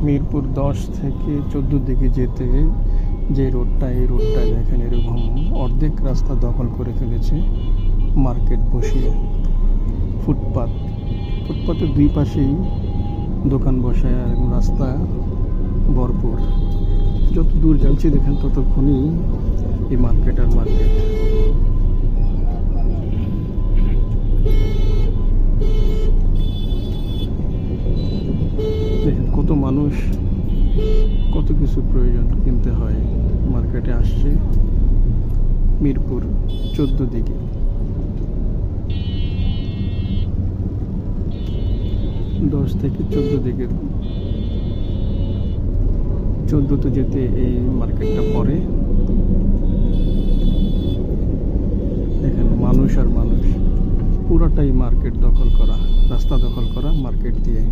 মিরপুর 10 থেকে 14 দিকে যেতে যে রোডটা, এই রোডটা দেখেন এরকম অর্ধেক রাস্তা দখল করে ফেলেছে মার্কেট বসিয়ে। ফুটপাতের দুই পাশেই দোকান বসায় আর রাস্তা ভরপুর। যত দূর যাচ্ছি দেখেন ততক্ষণই এই মার্কেট আর মার্কেট। দেখেন কত মানুষ, কত কিছু প্রয়োজন কিনতে হয়, মার্কেটে আসছে মিরপুর 14 দিকে। দশ থেকে 14 দিকে, 14তে যেতে এই মার্কেটটা পড়ে। দেখেন মানুষ আর মানুষ, পুরাটাই মার্কেট দখল করা, রাস্তা দখল করা মার্কেট দিয়ে।